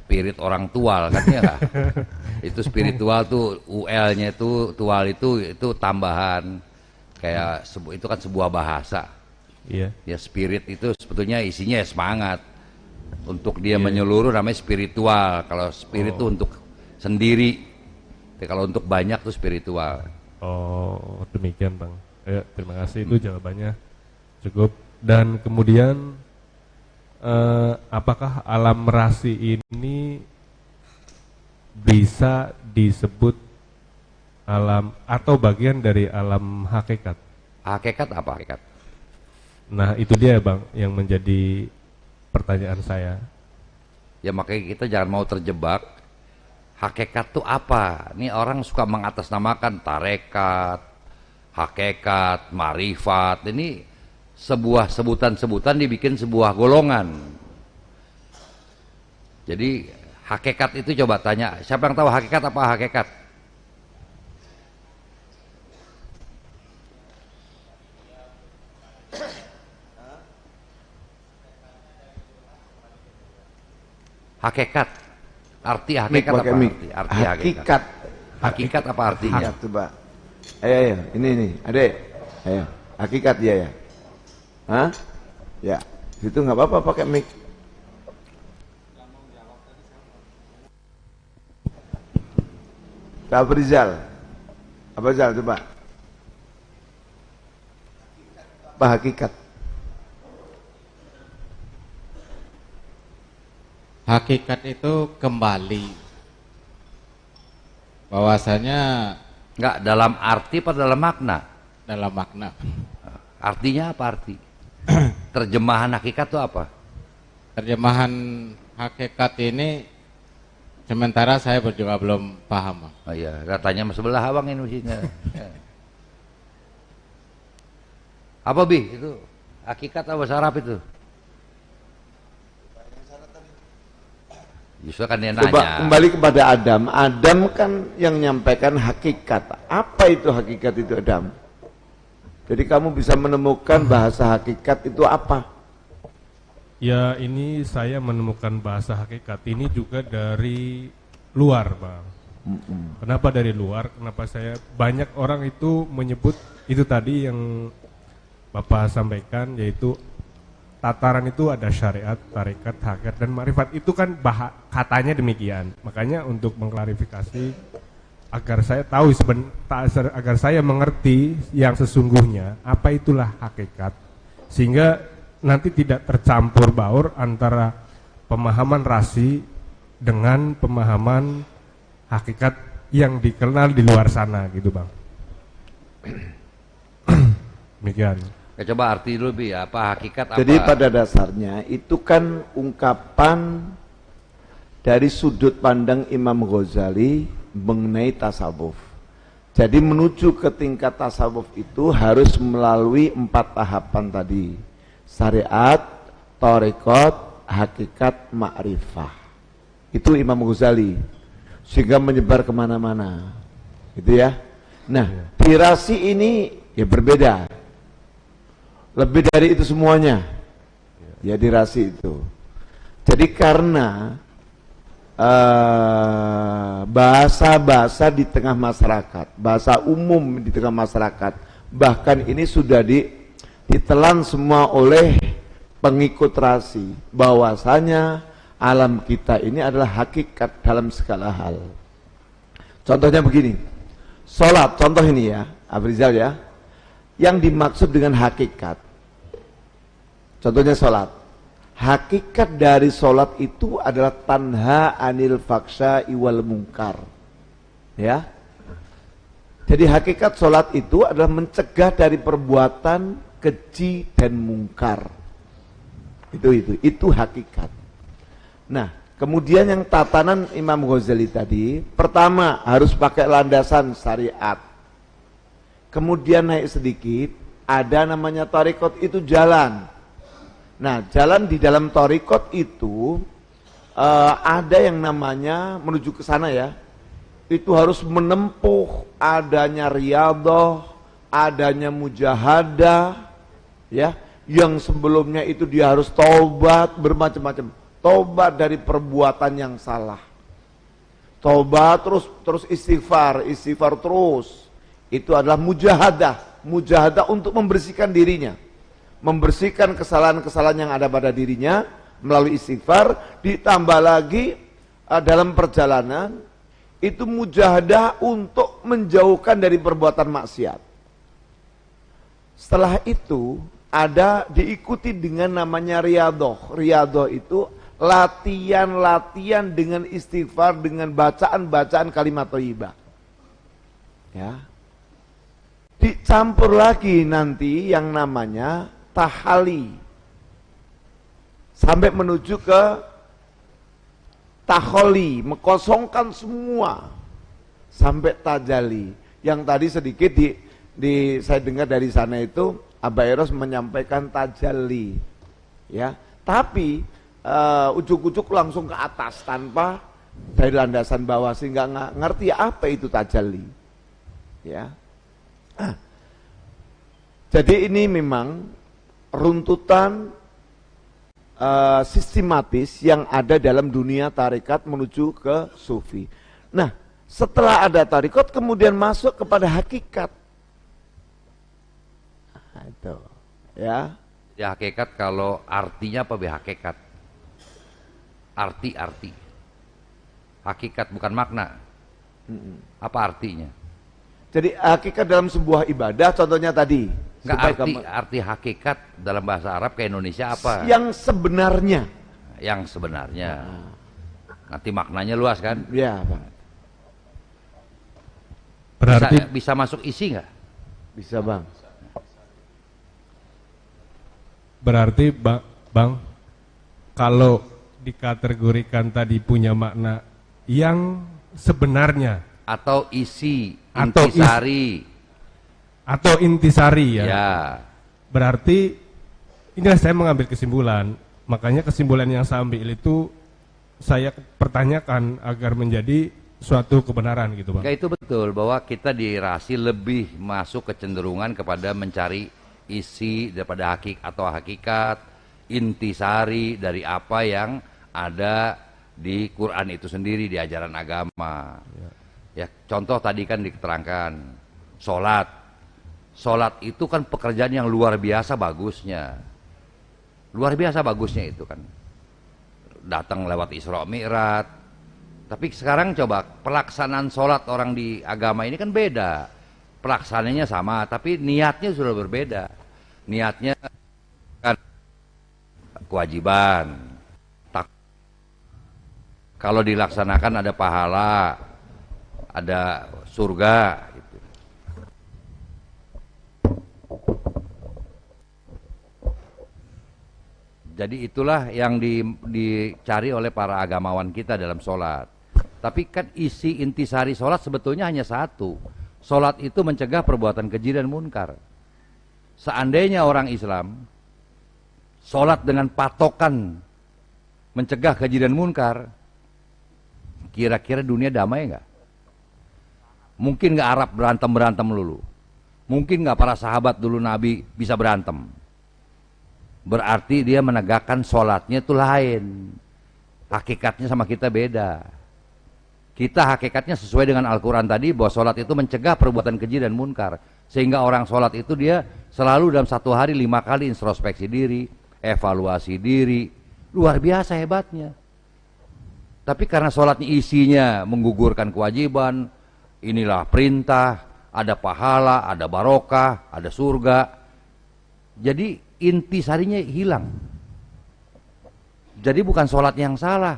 spirit orang tual kan ya. Itu spiritual tuh UL-nya itu tual itu tambahan kayak itu kan sebuah bahasa. Iya. Ya spirit itu sebetulnya isinya ya semangat. Untuk dia menyeluruh namanya spiritual. Kalau spirit itu untuk sendiri. Tapi kalau untuk banyak tuh spiritual. Oh, demikian Bang. Terima kasih, itu jawabannya cukup. Dan kemudian apakah alam rasi ini bisa disebut alam atau bagian dari alam hakikat? Hakikat apa hakikat? Nah, itu dia Bang yang menjadi pertanyaan saya. Ya makanya kita jangan mau terjebak. Hakikat tuh apa? Ini orang suka mengatasnamakan tarekat, hakikat, marifat. Ini sebuah sebutan-sebutan dibikin sebuah golongan. Jadi hakikat itu coba tanya, siapa yang tahu hakikat apa hakikat? Hakikat. Arti hakikat apa arti? Arti hakikat. Hakikat apa artinya? Coba. Ayo, ini, adek. Ayo, hakikat ya. Hah? Ya, itu nggak apa-apa pakai mic. Pak Rizal. Apa Zal coba? Apa hakikat? Hakikat itu kembali. Bahwasanya enggak dalam arti apa dalam makna? Dalam makna. Artinya apa arti? Terjemahan hakikat itu apa? Terjemahan hakikat ini sementara saya juga belum paham. Oh iya, katanya sebelah abang ini mestinya. Apa Bi itu? Hakikat apa bahasa Arab itu? Justru kan dia nanya. Coba kembali kepada Adam. Adam kan yang menyampaikan hakikat. Apa itu hakikat itu Adam? Jadi kamu bisa menemukan bahasa hakikat itu apa? Ya, ini saya menemukan bahasa hakikat ini juga dari luar, Bang. Kenapa dari luar? Kenapa saya banyak orang itu menyebut itu tadi yang Bapak sampaikan, yaitu tataran itu ada syariat, tarekat, hakikat, dan ma'rifat. Itu kan katanya demikian. Makanya untuk mengklarifikasi agar saya tahu agar saya mengerti yang sesungguhnya apa itulah hakikat, sehingga nanti tidak tercampur baur antara pemahaman rasi dengan pemahaman hakikat yang dikenal di luar sana gitu Bang. Demikian. Ya, coba arti dulu Bi, apa hakikat apa? Jadi pada dasarnya itu kan ungkapan dari sudut pandang Imam Ghazali mengenai tasawuf. Jadi menuju ke tingkat tasawuf itu harus melalui 4 tahapan tadi. Syariat, tarekat, hakikat, ma'rifah. Itu Imam Ghazali. Sehingga menyebar kemana-mana. Gitu ya. Nah, di rasi ini ya berbeda. Lebih dari itu semuanya. Ya di rasi itu. Jadi karena bahasa-bahasa di tengah masyarakat, bahasa umum di tengah masyarakat, bahkan ini sudah ditelan semua oleh pengikut rasi, bahwasanya alam kita ini adalah hakikat dalam segala hal. Contohnya begini, sholat, contoh ini ya, Abrizal ya, yang dimaksud dengan hakikat, contohnya sholat. Hakikat dari sholat itu adalah tanha anil faksha iwal mungkar. Ya. Jadi hakikat sholat itu adalah mencegah dari perbuatan keji dan mungkar. Itu hakikat. Nah, kemudian yang tatanan Imam Ghazali tadi, pertama harus pakai landasan syariat. Kemudian naik sedikit, ada namanya tarekat, itu jalan. Nah, jalan di dalam tarekat itu ada yang namanya menuju ke sana ya. Itu harus menempuh adanya riyadhah, adanya mujahadah, ya. Yang sebelumnya itu dia harus taubat, bermacam-macam. tobat dari perbuatan yang salah. Tobat terus istighfar terus. Itu adalah mujahadah untuk membersihkan dirinya. Membersihkan kesalahan-kesalahan yang ada pada dirinya melalui istighfar, ditambah lagi dalam perjalanan itu mujahadah untuk menjauhkan dari perbuatan maksiat. Setelah itu ada diikuti dengan namanya riyadhah. Riyadhah itu latihan dengan istighfar, dengan bacaan kalimat thayyibah. Ya. Dicampur lagi nanti yang namanya tahali. Sampai menuju ke takholi, mengkosongkan semua sampai tajali. Yang tadi sedikit saya dengar dari sana itu Aba Eros menyampaikan tajalli, ya. Tapi ujuk-ujuk langsung ke atas tanpa dari landasan bawah, sehingga nggak ngerti apa itu tajalli, ya. Jadi ini memang runtutan sistematis yang ada dalam dunia tarekat menuju ke sufi. Nah, setelah ada tarekat kemudian masuk kepada hakikat. Nah, itu, ya. Ya hakikat kalau artinya apa be hakikat? Arti. Hakikat bukan makna. Apa artinya? Jadi hakikat dalam sebuah ibadah contohnya tadi. Enggak, arti hakikat dalam bahasa Arab ke Indonesia apa? Yang sebenarnya. Yang sebenarnya. Nanti maknanya luas kan? Ya, Pak. Berarti bisa masuk isi nggak? Bisa, Bang. Berarti Bang, kalau dikategorikan tadi punya makna yang sebenarnya Atau isi, Atau intisari. atau intisari ya. Ya. Berarti inilah saya mengambil kesimpulan. Makanya kesimpulan yang saya ambil itu saya pertanyakan agar menjadi suatu kebenaran gitu, Bang. Ya, itu betul bahwa kita di rasi lebih masuk kecenderungan kepada mencari isi daripada hakikat, intisari dari apa yang ada di Quran itu sendiri, di ajaran agama. Ya, contoh tadi kan diterangkan Sholat itu kan pekerjaan yang luar biasa bagusnya. Luar biasa bagusnya itu kan. Datang lewat Isra Mi'raj. Tapi sekarang coba pelaksanaan sholat orang di agama ini kan beda. Pelaksananya sama, tapi niatnya sudah berbeda. Niatnya kan kewajiban. Kalau dilaksanakan ada pahala, ada surga. Jadi itulah yang dicari oleh para agamawan kita dalam sholat. Tapi kan isi intisari sholat sebetulnya hanya satu. Sholat itu mencegah perbuatan keji dan munkar. Seandainya orang Islam sholat dengan patokan mencegah keji dan munkar, kira-kira dunia damai nggak? Mungkin nggak Arab berantem dulu? Mungkin nggak para sahabat dulu Nabi bisa berantem? Berarti dia menegakkan sholatnya itu lain. Hakikatnya sama kita beda. Kita hakikatnya sesuai dengan Al-Quran tadi bahwa sholat itu mencegah perbuatan keji dan munkar. Sehingga orang sholat itu dia selalu dalam satu hari 5 kali introspeksi diri, evaluasi diri. Luar biasa hebatnya. Tapi karena sholatnya isinya menggugurkan kewajiban, inilah perintah, ada pahala, ada barokah, ada surga. Jadi intisarinya hilang. Jadi bukan sholat yang salah,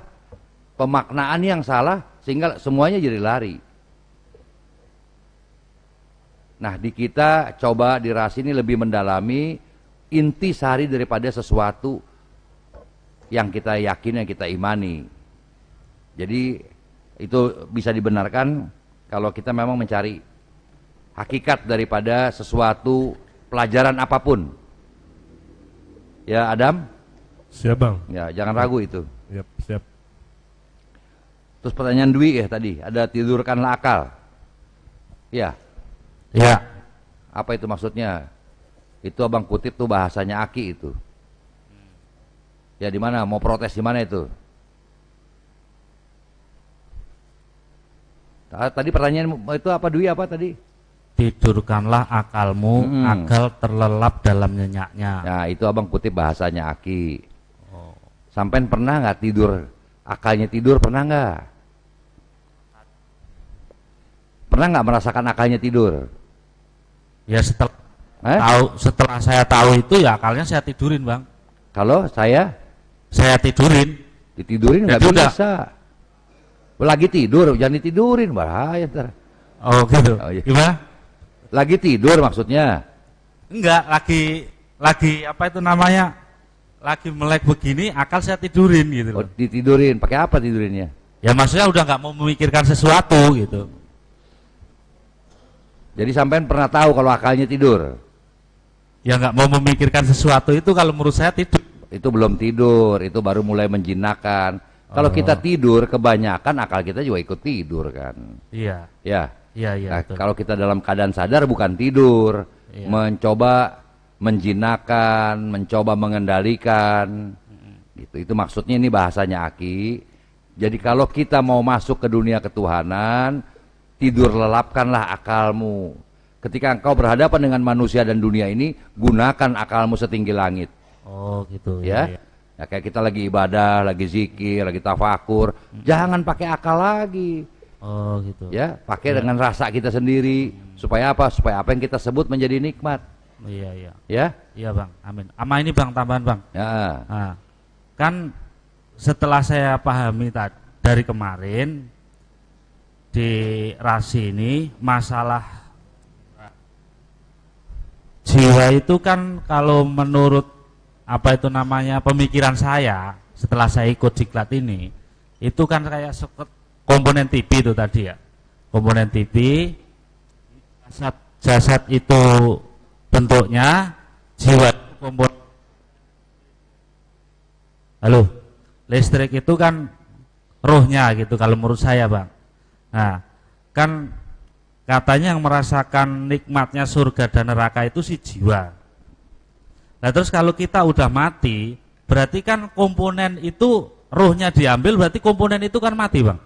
pemaknaan yang salah, sehingga semuanya jadi lari. Nah, di kita coba di Rasi ini lebih mendalami intisari daripada sesuatu yang kita yakin, yang kita imani. Jadi itu bisa dibenarkan kalau kita memang mencari hakikat daripada sesuatu pelajaran apapun. Ya Adam? Siap, Bang. Ya, jangan ragu itu. Yap, siap. Terus pertanyaan Dwi ya tadi, ada tidurkanlah akal. Ya. Ya. Apa itu maksudnya? Itu abang kutip tuh bahasanya Aki itu. Ya di mana? Mau protes di mana itu? Tadi pertanyaan itu apa, Dwi, apa tadi? Tidurkanlah akalmu agar terlelap dalam nyenyaknya. Nah itu abang kutip bahasanya Aki. Sampai pernah nggak tidur, akalnya tidur, pernah nggak? Pernah nggak merasakan akalnya tidur? Ya setelah saya tahu itu ya akalnya saya tidurin, Bang. Kalau saya tidurin. ditidurin nggak Itu enggak. bisa. Lagi tidur, jangan ditidurin, bahaya ntar. Oh gitu. Oh, iya. Gimana? Lagi tidur maksudnya. Enggak, lagi apa itu namanya? Lagi melek begini, akal saya tidurin gitu Oh, loh. ditidurin, pakai apa tidurinnya? Ya maksudnya udah nggak mau memikirkan sesuatu gitu. Jadi sampean pernah tahu kalau akalnya tidur? Ya nggak mau memikirkan sesuatu itu kalau menurut saya tidur. Itu belum tidur, itu baru mulai menjinakkan. Kalau kita tidur kebanyakan akal kita juga ikut tidur kan. Iya, Ya. iya, Nah, betul. kalau kita dalam keadaan sadar bukan tidur, Iya. mencoba menjinakkan, mencoba mengendalikan. Gitu. Itu maksudnya, ini bahasanya Aki. Jadi kalau kita mau masuk ke dunia ketuhanan, tidur lelapkanlah akalmu. Ketika engkau berhadapan dengan manusia dan dunia ini, gunakan akalmu setinggi langit. Oh gitu. Ya. Ya kayak kita lagi ibadah, lagi zikir, lagi tafakur, jangan pakai akal lagi. Oh gitu. Ya, pakai dengan rasa kita sendiri. Supaya apa? Supaya apa yang kita sebut menjadi nikmat. Iya, iya. Ya. Iya, Bang. Amin. Sama ini Bang, tambahan, Bang. Ya. Nah, kan setelah saya pahami dari kemarin di rasi ini, masalah jiwa itu kan kalau menurut apa itu namanya pemikiran saya setelah saya ikut diklat ini, itu kan kayak komponen TV itu tadi ya, komponen TV, jasad itu bentuknya, jiwa itu komponen. Halo, listrik itu kan rohnya gitu kalau menurut saya, Bang. Nah, kan katanya yang merasakan nikmatnya surga dan neraka itu si jiwa. Nah terus kalau kita udah mati, berarti kan komponen itu rohnya diambil, berarti komponen itu kan mati, Bang.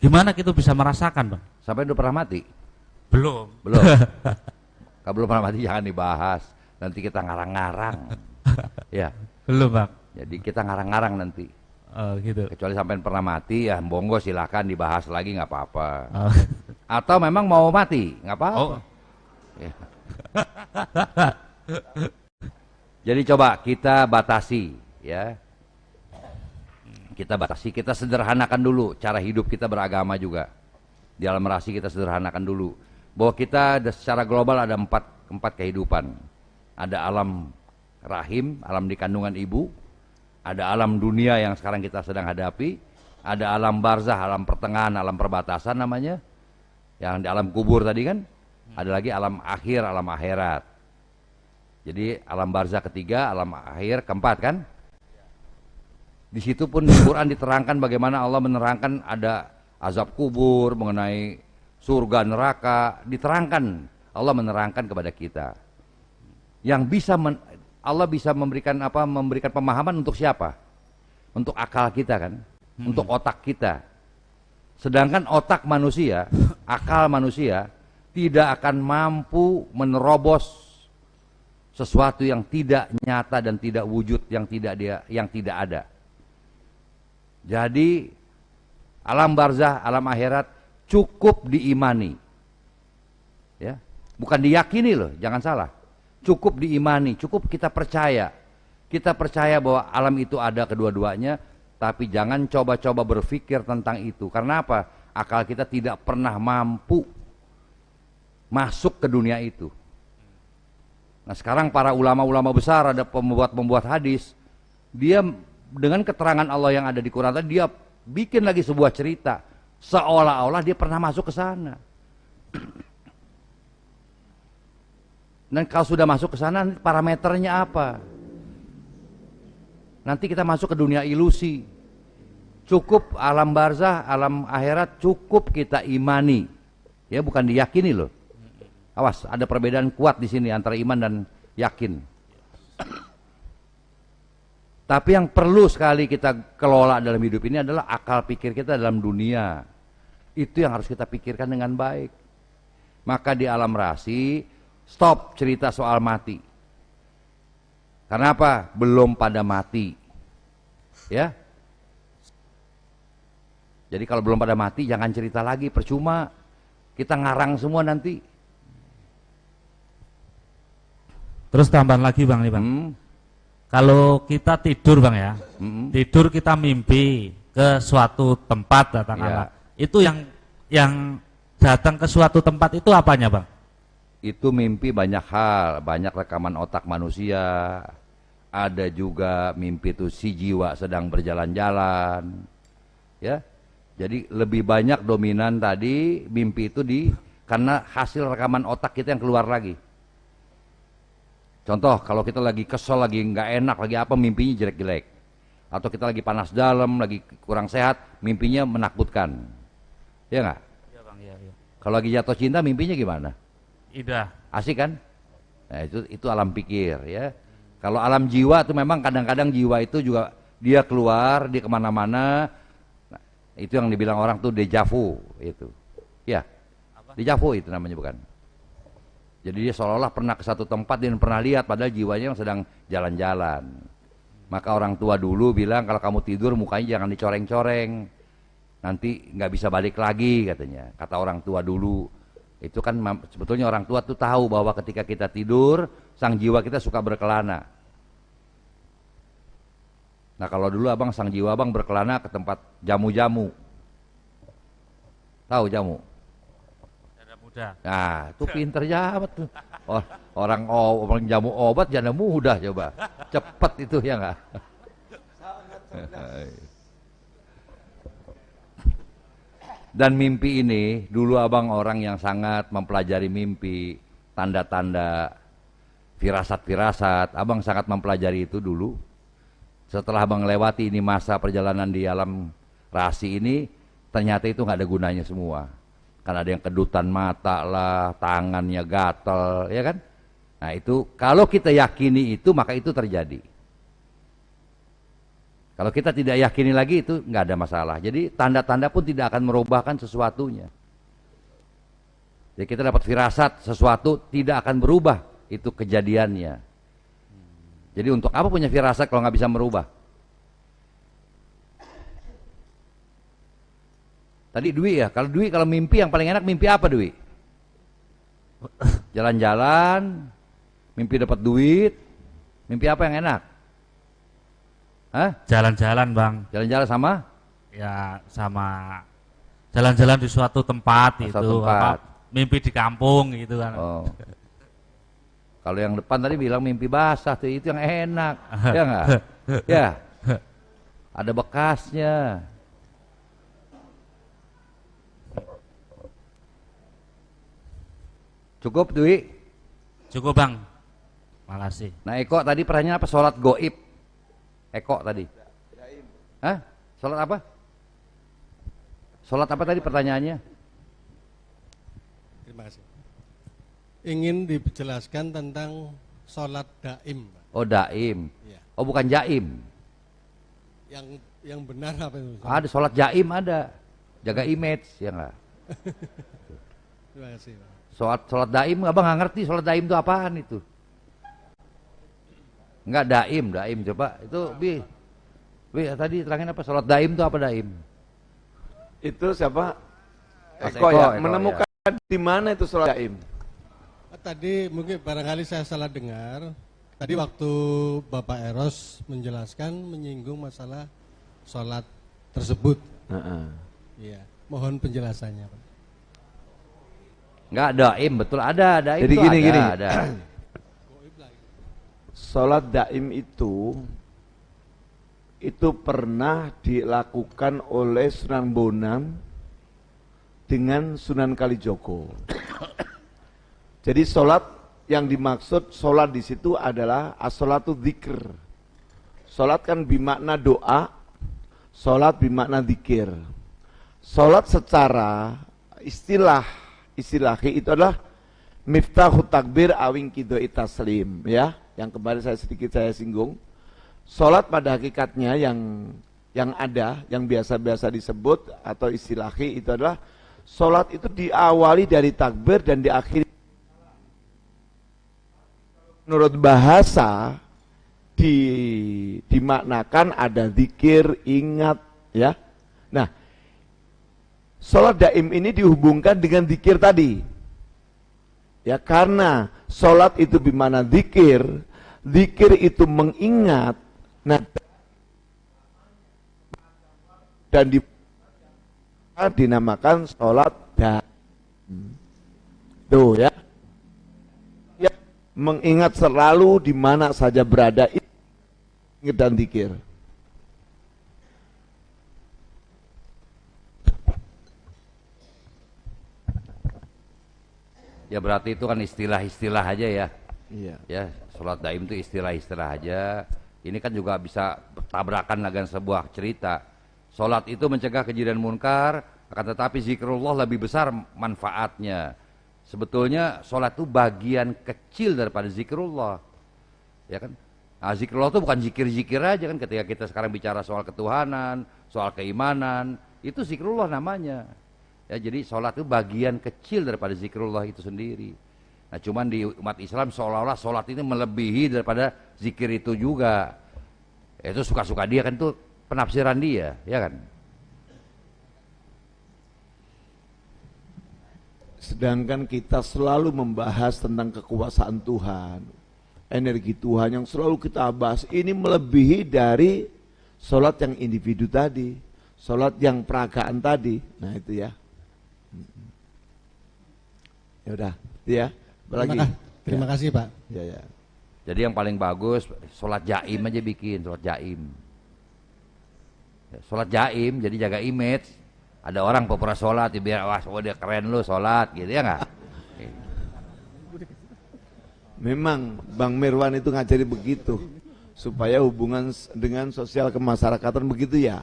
Gimana kita bisa merasakan, Bang? Sampai udah pernah mati? Belum. Belum. Kalau belum pernah mati jangan dibahas. Nanti kita ngarang-ngarang. Ya. Belum, Bang. Jadi kita ngarang-ngarang nanti. Oh, gitu. Kecuali sampai pernah mati, ya monggo silakan dibahas lagi, nggak apa-apa. Oh. Atau memang mau mati, nggak apa-apa. Oh. Ya. Jadi coba kita batasi, ya. Kita batasi, kita sederhanakan dulu cara hidup kita beragama juga. Di alam rasi kita sederhanakan dulu. Bahwa kita secara global ada empat kehidupan. Ada alam rahim, alam di kandungan ibu. Ada alam dunia yang sekarang kita sedang hadapi. Ada alam barzah, alam pertengahan, alam perbatasan namanya. Yang di alam kubur tadi kan. Ada lagi alam akhir, alam akhirat. Jadi alam barzah ketiga, alam akhir keempat kan? Di situ pun di Quran diterangkan bagaimana Allah menerangkan ada azab kubur, mengenai surga neraka, diterangkan. Allah menerangkan kepada kita. Yang bisa Allah bisa memberikan apa? Memberikan pemahaman untuk siapa? Untuk akal kita kan? Untuk otak kita. Sedangkan otak manusia, akal manusia tidak akan mampu menerobos sesuatu yang tidak nyata dan tidak wujud, yang tidak ada. Jadi alam barzah, alam akhirat cukup diimani. Ya, bukan diyakini loh, jangan salah. Cukup diimani, cukup kita percaya. Kita percaya bahwa alam itu ada kedua-duanya, tapi jangan coba-coba berpikir tentang itu. Karena apa? Akal kita tidak pernah mampu masuk ke dunia itu. Nah sekarang para ulama-ulama besar, ada pembuat hadis, dia dengan keterangan Allah yang ada di Quran tadi, dia bikin lagi sebuah cerita seolah-olah dia pernah masuk ke sana. Dan kalau sudah masuk ke sana, parameternya apa? Nanti kita masuk ke dunia ilusi. Cukup alam barzah, alam akhirat cukup kita imani. Ya bukan diyakini loh. Awas, ada perbedaan kuat di sini antara iman dan yakin. Tapi yang perlu sekali kita kelola dalam hidup ini adalah akal pikir kita dalam dunia. Itu yang harus kita pikirkan dengan baik. Maka di alam rasi, stop cerita soal mati. Karena apa? Belum pada mati. Ya. Jadi kalau belum pada mati, jangan cerita lagi, percuma. Kita ngarang semua nanti. Terus tambahan lagi Bang nih Bang. Kalau kita tidur Bang ya, tidur kita mimpi ke suatu tempat katakanlah. Itu yang datang ke suatu tempat itu apanya Bang? Itu mimpi banyak hal, banyak rekaman otak manusia. Ada juga mimpi itu si jiwa sedang berjalan-jalan. Ya. Jadi lebih banyak dominan tadi mimpi itu karena hasil rekaman otak kita yang keluar lagi. Contoh, kalau kita lagi kesel, lagi nggak enak, lagi apa, mimpinya jelek-jelek. Atau kita lagi panas dalam, lagi kurang sehat, mimpinya menakutkan. Ya nggak? Iya Bang, iya. Kalau lagi jatuh cinta, mimpinya gimana? Indah. Asik kan? Nah itu alam pikir ya. Kalau alam jiwa itu memang kadang-kadang jiwa itu juga dia keluar, dia kemana-mana. Nah, itu yang dibilang orang tuh deja vu itu. Ya, deja vu itu namanya bukan? Jadi dia seolah-olah pernah ke satu tempat dan pernah lihat, padahal jiwanya yang sedang jalan-jalan. Maka orang tua dulu bilang kalau kamu tidur mukanya jangan dicoreng-coreng, nanti nggak bisa balik lagi katanya. Kata orang tua dulu. Itu kan sebetulnya orang tua tuh tahu bahwa ketika kita tidur, sang jiwa kita suka berkelana. Nah kalau dulu abang, sang jiwa abang berkelana ke tempat jamu-jamu. Tahu jamu? Nah, itu pinter jamet tuh. Orang jamu obat janda muda coba. Cepet itu ya enggak? Dan mimpi ini, dulu abang orang yang sangat mempelajari mimpi, tanda-tanda, firasat-firasat. Abang sangat mempelajari itu dulu. Setelah abang lewati ini masa perjalanan di alam rasi ini, ternyata itu nggak ada gunanya semua. Kan ada yang kedutan mata lah, tangannya gatel, ya kan? Nah itu, kalau kita yakini itu, maka itu terjadi. Kalau kita tidak yakini lagi, itu nggak ada masalah. Jadi tanda-tanda pun tidak akan merubahkan sesuatunya. Jadi kita dapat firasat, sesuatu tidak akan berubah, itu kejadiannya. Jadi untuk apa punya firasat kalau nggak bisa merubah? Tadi Dwi ya, kalau mimpi yang paling enak mimpi apa Dwi? Jalan-jalan, mimpi dapat duit, mimpi apa yang enak? Hah? Jalan-jalan Bang. Jalan-jalan sama? Ya sama jalan-jalan di suatu tempat itu. Tempat. Mimpi di kampung gitu kan. Oh. Kalau yang depan tadi bilang mimpi basah tuh, itu yang enak, ya nggak? Ya, ada bekasnya. Cukup Dwi? Cukup Bang. Makasih. Nah Eko tadi pertanyaan apa? Sholat goib. Eko tadi. Hah? Sholat apa? Sholat apa tadi pertanyaannya? Terima kasih. Ingin dijelaskan tentang sholat daim, Pak. Oh daim. Ya. Oh bukan jaim. Yang benar apa itu? Ada sholat jaim ada. Jaga image ya nggak? Terima kasih, Pak. Sholat daim, abang nggak ngerti sholat daim itu apaan itu? Enggak daim coba itu bi tadi terangin apa sholat daim itu apa daim? Itu siapa? Mas Eko, Eko, ya. Menemukan di mana itu sholat daim? Tadi mungkin barangkali saya salah dengar. Tadi waktu Bapak Eros menjelaskan menyinggung masalah sholat tersebut. Iya, mohon penjelasannya, Pak. Enggak daim, betul ada daim. Jadi itu gini. Ada. Sholat daim itu pernah dilakukan oleh Sunan Bonang dengan Sunan Kalijogo. Jadi sholat yang dimaksud sholat di situ adalah as-sholatu dzikr. Sholat kan bermakna doa, sholat bermakna dzikir. Sholat secara istilahi itu adalah miftahut takbir awing kidoi taslim, ya, yang kemarin sedikit saya singgung. Sholat pada hakikatnya yang ada, yang biasa-biasa disebut atau istilahi itu adalah sholat itu diawali dari takbir dan diakhiri. Menurut bahasa dimaknakan ada zikir, ingat, ya. Nah, sholat daim ini dihubungkan dengan zikir tadi. Ya, karena sholat itu bimana zikir, zikir itu mengingat. Nah, dan dinamakan sholat daim. Tuh ya. Ya, mengingat selalu di mana saja berada ingat dan zikir. Ya berarti itu kan istilah-istilah aja ya. Iya. Ya, sholat daim itu istilah-istilah aja. Ini kan juga bisa tabrakan dengan sebuah cerita. Sholat itu mencegah kejadian munkar, akan tetapi zikrullah lebih besar manfaatnya. Sebetulnya sholat itu bagian kecil daripada zikrullah, ya kan? Nah, zikrullah itu bukan zikir-zikir aja kan. Ketika kita sekarang bicara soal ketuhanan, soal keimanan, itu zikrullah namanya. Ya, jadi sholat itu bagian kecil daripada zikrullah itu sendiri. Nah, cuman di umat Islam seolah-olah sholat ini melebihi daripada zikir itu juga. Itu suka-suka dia kan, itu penafsiran dia, ya kan? Sedangkan kita selalu membahas tentang kekuasaan Tuhan, energi Tuhan yang selalu kita bahas. Ini melebihi dari sholat yang individu tadi, sholat yang peragaan tadi. Nah itu ya. Ya udah, ya. Terima kasih Pak. Ya, ya. Jadi yang paling bagus sholat jaim aja bikin, sholat jaim. Ya, sholat jaim jadi jaga image. Ada orang pura sholat, biar wah dia keren lu sholat gitu ya nggak? Memang Bang Mirwan itu ngajari begitu supaya hubungan dengan sosial kemasyarakatan begitu ya.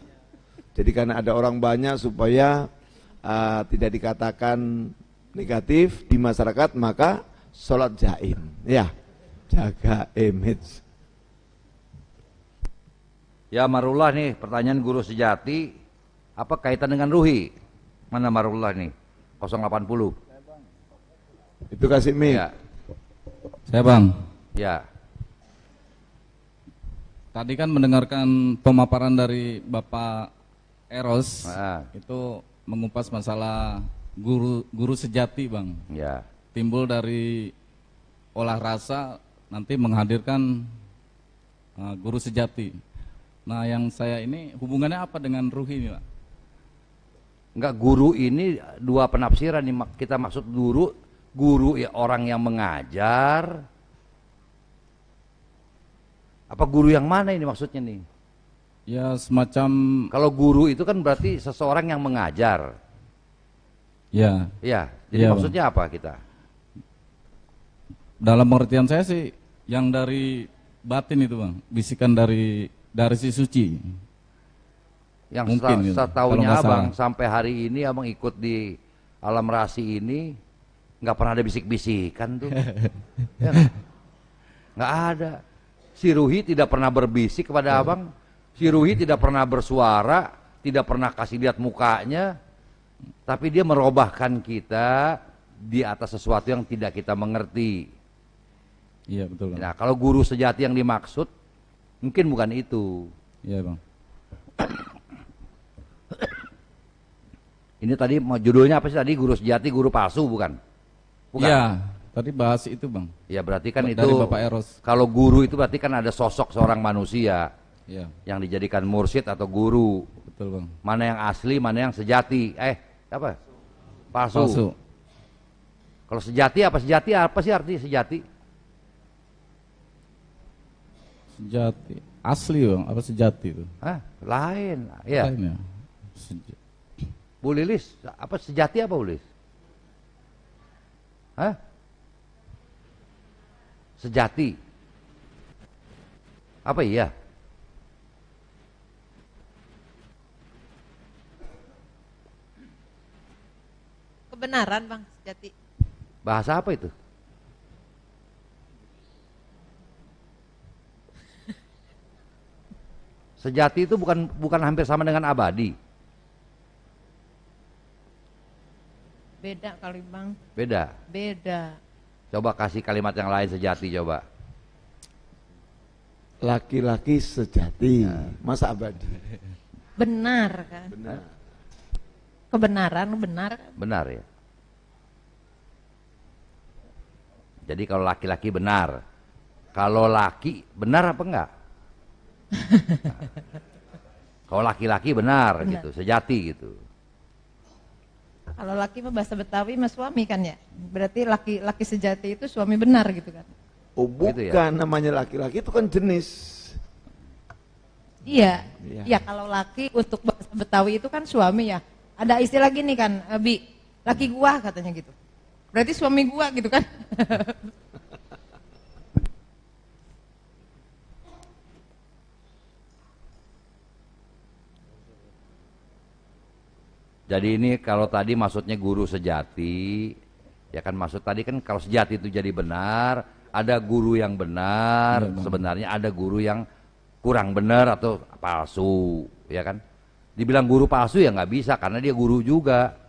Jadi karena ada orang banyak supaya tidak dikatakan negatif di masyarakat, maka sholat jaim, ya, jaga image. Ya Marullah nih, pertanyaan guru sejati, apa kaitan dengan ruhi? Mana Marullah nih? 080. Itu kasih mic. Ya. Saya Bang, Ya. tadi kan mendengarkan pemaparan dari Bapak Eros, itu mengupas masalah guru sejati Bang. Ya. Timbul dari olah rasa nanti menghadirkan guru sejati. Nah yang saya ini hubungannya apa dengan ruhi ini Pak? Enggak, guru ini dua penafsiran nih. Kita maksud guru ya orang yang mengajar. Apa guru yang mana ini maksudnya nih? Ya semacam. Kalau guru itu kan berarti seseorang yang mengajar. Ya. Ya, jadi Ya, maksudnya apa kita? Dalam pengertian saya sih yang dari batin itu Bang, bisikan dari si suci. Yang Mungkin gitu, setahunya kalau nggak abang salah. sampai hari ini abang ikut di alam rasi ini nggak pernah ada bisik-bisikan tuh. Ya, nggak ada. Si Ruhi tidak pernah berbisik kepada abang. Si Ruhi tidak pernah bersuara, tidak pernah kasih lihat mukanya, tapi dia merubahkan kita di atas sesuatu yang tidak kita mengerti. Iya betul Bang. Nah, kalau guru sejati yang dimaksud mungkin bukan itu. Iya Bang. Ini tadi judulnya apa sih tadi? Guru sejati, guru palsu bukan? Bukan. Iya, tadi bahas itu Bang. Ya berarti kan Dari itu Bapak Eros. kalau guru itu berarti kan ada sosok seorang manusia Iya, yang dijadikan mursyid atau guru. betul Bang. Mana yang asli, mana yang sejati. Apa? Palsu. Palsu. Kalau sejati apa sih arti sejati? Sejati. Asli Bang, apa sejati itu? Hah? Lain. Ya. Lain ya? Bu Lilis, apa sejati apa Bu Lilis? Hah? Sejati. Apa iya? Kebenaran Bang, sejati. Bahasa apa itu? Sejati itu bukan hampir sama dengan abadi. Beda kali Bang. Beda. Beda. Coba kasih kalimat yang lain sejati coba. Laki-laki sejati, masa abadi? Benar kan? Benar. Kebenaran benar kan? Benar ya. Jadi kalau laki-laki benar, kalau laki benar apa enggak? Kalau laki-laki benar gitu, sejati gitu. Kalau laki mah bahasa Betawi mah suami kan ya? Berarti laki-laki sejati itu suami benar gitu kan? Oh bukan, Gitu ya? namanya laki-laki itu kan jenis. Iya. Iya. Ya kalau laki untuk bahasa Betawi itu kan suami ya. Ada istilah gini kan, Bi, laki gua katanya gitu. Berarti suami gua gitu kan? Jadi ini kalau tadi maksudnya guru sejati, ya kan maksud tadi kan kalau sejati itu jadi benar, ada guru yang benar, sebenarnya ada guru yang kurang benar atau palsu, ya kan? Dibilang guru palsu ya nggak bisa karena dia guru juga.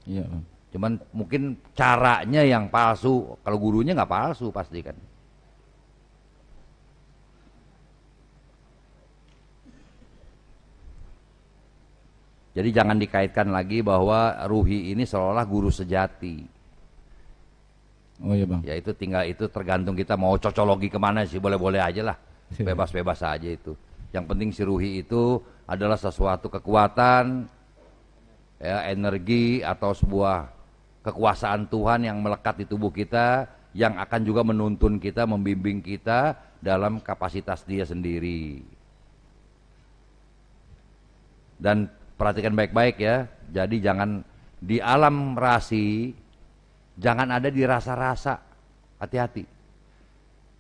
Iya, Bang. Cuman mungkin caranya yang palsu, kalau gurunya nggak palsu pasti kan. Jadi jangan dikaitkan lagi bahwa Ruhi ini seolah guru sejati. Oh iya, Bang. Ya itu tinggal itu tergantung kita mau cocologi kemana sih, boleh-boleh aja lah. Bebas-bebas aja itu. Yang penting si Ruhi itu adalah sesuatu kekuatan, ya, energi atau sebuah kekuasaan Tuhan yang melekat di tubuh kita, yang akan juga menuntun kita, membimbing kita dalam kapasitas dia sendiri. Dan perhatikan baik-baik ya, jadi jangan di alam rasi, jangan ada di rasa-rasa, hati-hati.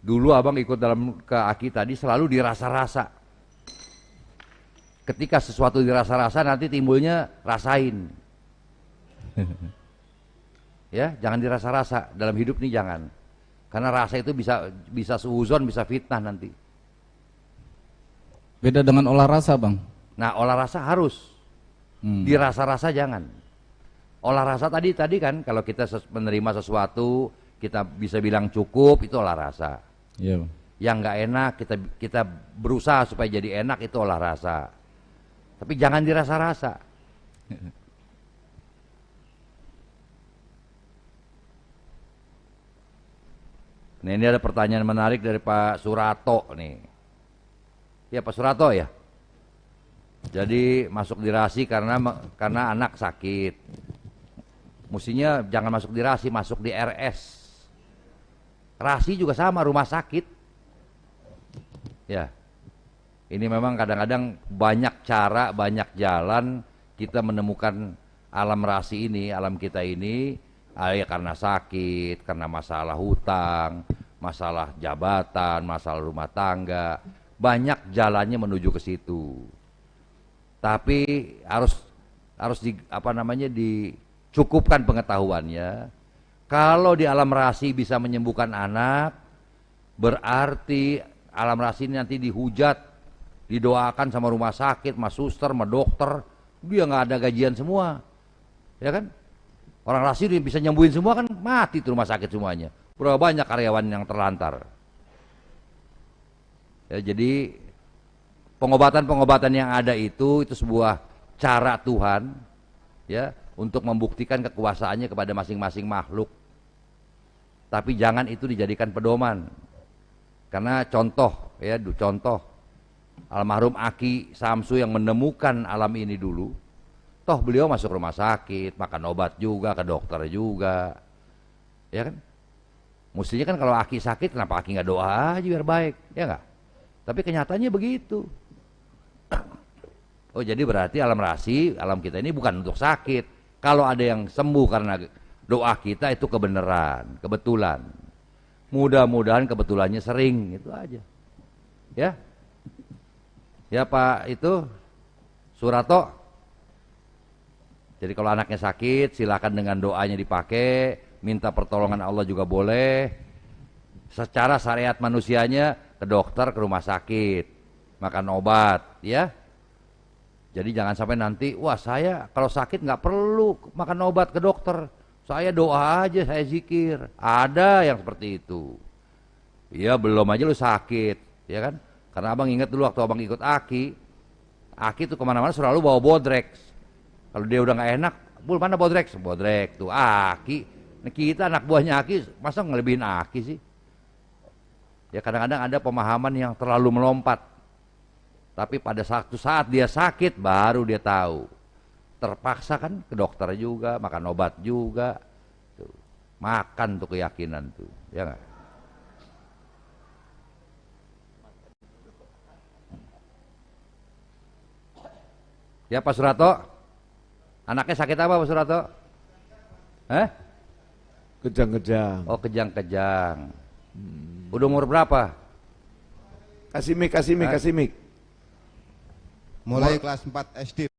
Dulu abang ikut dalam ke Aki tadi selalu di rasa-rasa. Ketika sesuatu di rasa-rasa nanti timbulnya rasain. Ya, jangan di rasa-rasa, dalam hidup nih jangan. Karena rasa itu bisa suuzon, bisa fitnah nanti. Beda dengan olah rasa, Bang. Nah, olah rasa harus. Di rasa-rasa jangan. Olah rasa tadi kan kalau kita menerima sesuatu kita bisa bilang cukup, itu olah rasa. Iya, Bang. Yang nggak enak kita berusaha supaya jadi enak, itu olah rasa. Tapi jangan di rasa-rasa. Nah, ini ada pertanyaan menarik dari Pak Surato nih. Ya Pak Surato ya. Jadi masuk di rasi karena anak sakit. Mestinya jangan masuk di rasi, masuk di RS. Rasi juga sama, rumah sakit. Ya. Ini memang kadang-kadang banyak cara, banyak jalan kita menemukan alam rasi ini, alam kita ini, ya karena sakit, karena masalah hutang, masalah jabatan, masalah rumah tangga. Banyak jalannya menuju ke situ. Tapi harus dicukupkan pengetahuannya. Kalau di alam rasi bisa menyembuhkan anak, berarti alam rasi ini nanti dihujat, didoakan sama rumah sakit, sama suster, sama dokter, dia nggak ada gajian semua, ya kan? Orang rasi dia bisa nyembuhin semua kan, mati tuh rumah sakit semuanya. Berapa banyak karyawan yang terlantar. Ya, jadi pengobatan-pengobatan yang ada itu sebuah cara Tuhan ya untuk membuktikan kekuasaannya kepada masing-masing makhluk. Tapi jangan itu dijadikan pedoman. Karena contoh almarhum Aki Samsu yang menemukan alam ini dulu, toh beliau masuk rumah sakit, makan obat juga, ke dokter juga. Ya kan? Mestinya kan kalau Aki sakit, kenapa Aki nggak doa aja biar baik, ya nggak? Tapi kenyataannya begitu. Oh jadi berarti alam rasi, alam kita ini bukan untuk sakit. Kalau ada yang sembuh karena doa kita itu kebenaran, kebetulan. Mudah-mudahan kebetulannya sering, itu aja. Ya. Ya Pak itu Surato. Jadi kalau anaknya sakit, silakan dengan doanya dipakai, minta pertolongan Allah juga boleh. Secara syariat manusianya ke dokter, ke rumah sakit. makan obat, ya. Jadi jangan sampai nanti, wah saya kalau sakit nggak perlu makan obat ke dokter, saya doa aja, saya zikir. Ada yang seperti itu. Ya belum aja lu sakit, ya kan? Karena abang ingat dulu waktu abang ikut Aki tuh kemana-mana selalu bawa bodrek. Kalau dia udah nggak enak, Bul mana bodrek? Bodrek tuh Aki. Nah, kita anak buahnya Aki, masa ngelebihin Aki sih? Ya kadang-kadang ada pemahaman yang terlalu melompat. Tapi pada satu saat dia sakit baru dia tahu. Terpaksa kan ke dokter juga, makan obat juga. Tuh. Makan tuh keyakinan tuh, ya nggak? Ya Pak Surato, anaknya sakit apa Pak Surato? Kejang-kejang. Oh kejang-kejang. Udah umur berapa? Kasih mic. Mulai kelas 4 SD.